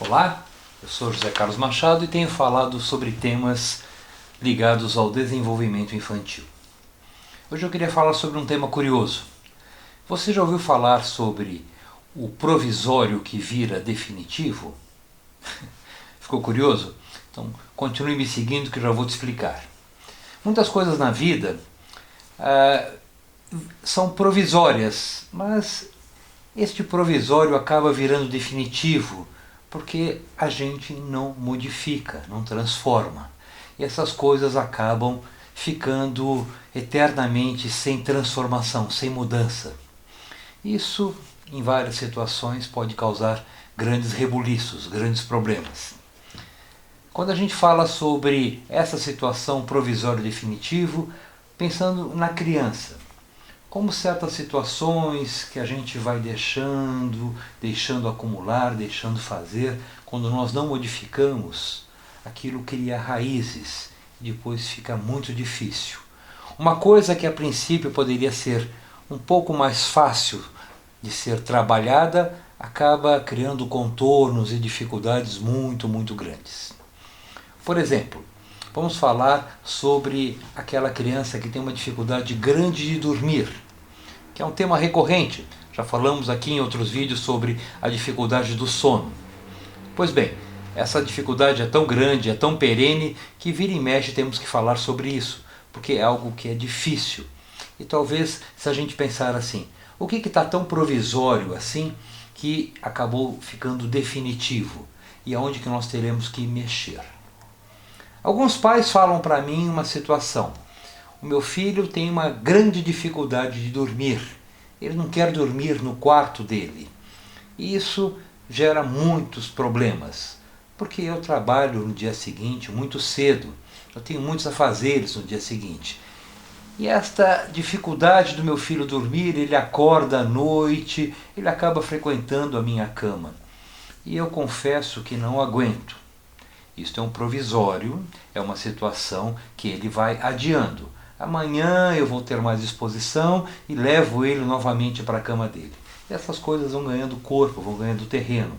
Olá, eu sou José Carlos Machado e tenho falado sobre temas ligados ao desenvolvimento infantil. Hoje eu queria falar sobre um tema curioso. Você já ouviu falar sobre o provisório que vira definitivo? Ficou curioso? Então continue me seguindo que eu já vou te explicar. Muitas coisas na vida são provisórias, mas este provisório acaba virando definitivo porque a gente não modifica, não transforma. E essas coisas acabam ficando eternamente sem transformação, sem mudança. Isso, em várias situações, pode causar grandes rebuliços, grandes problemas. Quando a gente fala sobre essa situação provisório definitivo, pensando na criança, como certas situações que a gente vai deixando acumular, deixando fazer, quando nós não modificamos, aquilo cria raízes e depois fica muito difícil. Uma coisa que a princípio poderia ser um pouco mais fácil de ser trabalhada, acaba criando contornos e dificuldades muito grandes. Por exemplo, vamos falar sobre aquela criança que tem uma dificuldade grande de dormir, que é um tema recorrente. Já falamos aqui em outros vídeos sobre a dificuldade do sono. Pois bem, essa dificuldade é tão grande, é tão perene, que vira e mexe temos que falar sobre isso, porque é algo que é difícil. E talvez, se a gente pensar assim, o que está tão provisório assim, que acabou ficando definitivo? E aonde que nós teremos que mexer? Alguns pais falam para mim uma situação. O meu filho tem uma grande dificuldade de dormir. Ele não quer dormir no quarto dele. E isso gera muitos problemas, porque eu trabalho no dia seguinte muito cedo. Eu tenho muitos afazeres no dia seguinte. E esta dificuldade do meu filho dormir, ele acorda à noite, ele acaba frequentando a minha cama. E eu confesso que não aguento. Isto é um provisório, é uma situação que ele vai adiando. Amanhã eu vou ter mais disposição e levo ele novamente para a cama dele. E essas coisas vão ganhando corpo, vão ganhando terreno.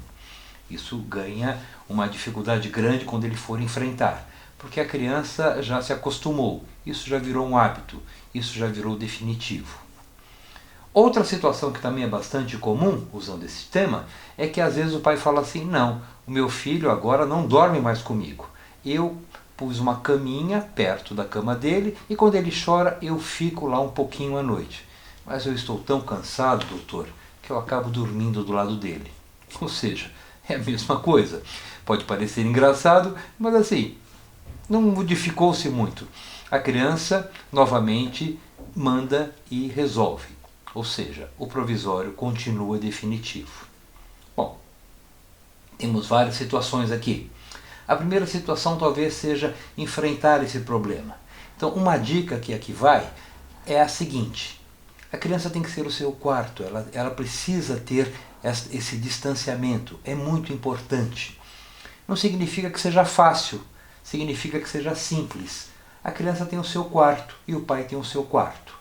Isso ganha uma dificuldade grande quando ele for enfrentar, porque a criança já se acostumou, isso já virou um hábito, isso já virou definitivo. Outra situação que também é bastante comum, usando esse tema, é que às vezes o pai fala assim, não, o meu filho agora não dorme mais comigo. Eu pus uma caminha perto da cama dele e quando ele chora eu fico lá um pouquinho à noite. Mas eu estou tão cansado, doutor, que eu acabo dormindo do lado dele. Ou seja, é a mesma coisa. Pode parecer engraçado, mas assim, não modificou-se muito. A criança novamente manda e resolve. Ou seja, o provisório continua definitivo. Bom, temos várias situações aqui. A primeira situação talvez seja enfrentar esse problema. Então, uma dica que aqui vai é a seguinte. A criança tem que ser o seu quarto, ela precisa ter esse distanciamento, é muito importante. Não significa que seja fácil, significa que seja simples. A criança tem o seu quarto e o pai tem o seu quarto.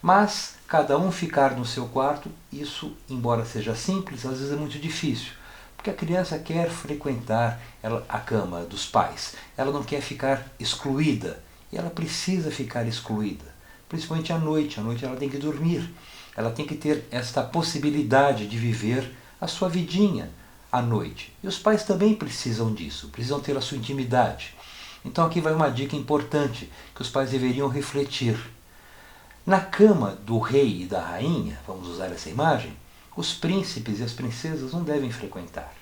Mas cada um ficar no seu quarto, isso, embora seja simples, às vezes é muito difícil. Porque a criança quer frequentar a cama dos pais. Ela não quer ficar excluída. E ela precisa ficar excluída. Principalmente à noite. À noite ela tem que dormir. Ela tem que ter esta possibilidade de viver a sua vidinha à noite. E os pais também precisam disso. Precisam ter a sua intimidade. Então aqui vai uma dica importante que os pais deveriam refletir. Na cama do rei e da rainha, vamos usar essa imagem, os príncipes e as princesas não devem frequentar.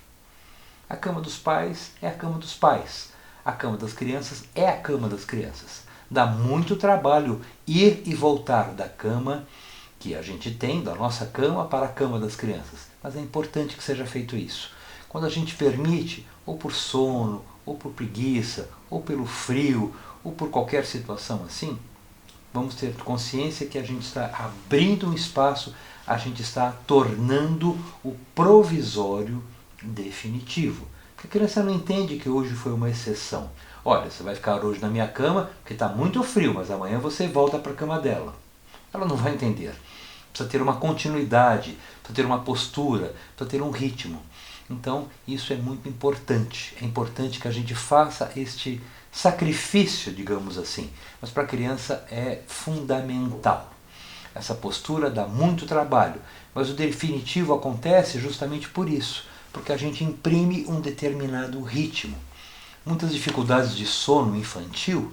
A cama dos pais é a cama dos pais. A cama das crianças é a cama das crianças. Dá muito trabalho ir e voltar da cama que a gente tem, da nossa cama, para a cama das crianças. Mas é importante que seja feito isso. Quando a gente permite, ou por sono, ou por preguiça, ou pelo frio, ou por qualquer situação assim, vamos ter consciência que a gente está abrindo um espaço, a gente está tornando o provisório definitivo. Porque a criança não entende que hoje foi uma exceção. Olha, você vai ficar hoje na minha cama porque está muito frio, mas amanhã você volta para a cama dela. Ela não vai entender precisa ter uma continuidade, precisa ter uma postura, precisa ter um ritmo. Então isso é muito importante. É importante que a gente faça este sacrifício, digamos assim. Mas para a criança é fundamental. Essa postura dá muito trabalho, mas o definitivo acontece justamente por isso, porque a gente imprime um determinado ritmo. Muitas dificuldades de sono infantil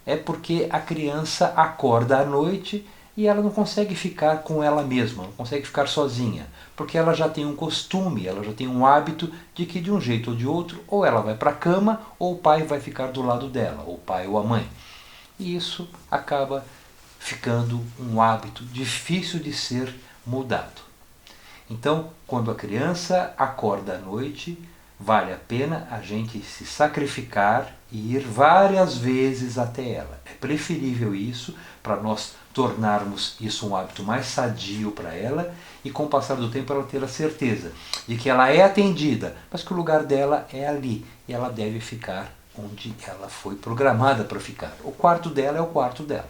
é porque a criança acorda à noite e ela não consegue ficar com ela mesma, não consegue ficar sozinha, porque ela já tem um costume, ela já tem um hábito de que de um jeito ou de outro, ou ela vai para a cama, ou o pai vai ficar do lado dela, ou o pai ou a mãe. E isso acaba ficando um hábito difícil de ser mudado. Então, quando a criança acorda à noite, vale a pena a gente se sacrificar e ir várias vezes até ela. É preferível isso para nós tornarmos isso um hábito mais sadio para ela e com o passar do tempo ela ter a certeza de que ela é atendida, mas que o lugar dela é ali e ela deve ficar onde ela foi programada para ficar. O quarto dela é o quarto dela.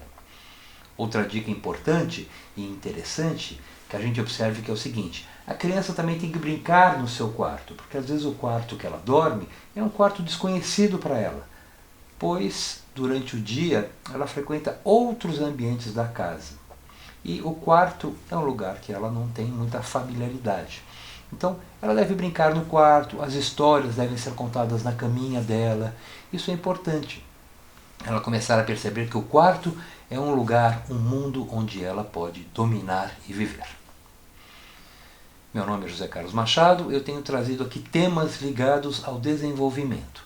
Outra dica importante e interessante que a gente observe que é o seguinte: a criança também tem que brincar no seu quarto, porque às vezes o quarto que ela dorme é um quarto desconhecido para ela, pois durante o dia ela frequenta outros ambientes da casa. E o quarto é um lugar que ela não tem muita familiaridade. Então ela deve brincar no quarto, as histórias devem ser contadas na caminha dela. Isso é importante. Ela começar a perceber que o quarto é um lugar, um mundo onde ela pode dominar e viver. Meu nome é José Carlos Machado, eu tenho trazido aqui temas ligados ao desenvolvimento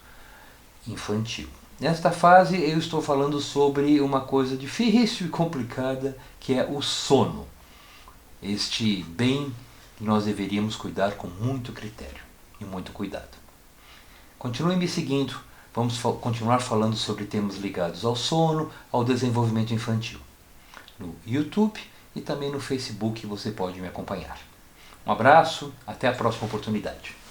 infantil. Nesta fase eu estou falando sobre uma coisa difícil e complicada, que é o sono. Este bem que nós deveríamos cuidar com muito critério e muito cuidado. Continue me seguindo, vamos continuar falando sobre temas ligados ao sono, ao desenvolvimento infantil. No YouTube e também no Facebook você pode me acompanhar. Um abraço, até a próxima oportunidade.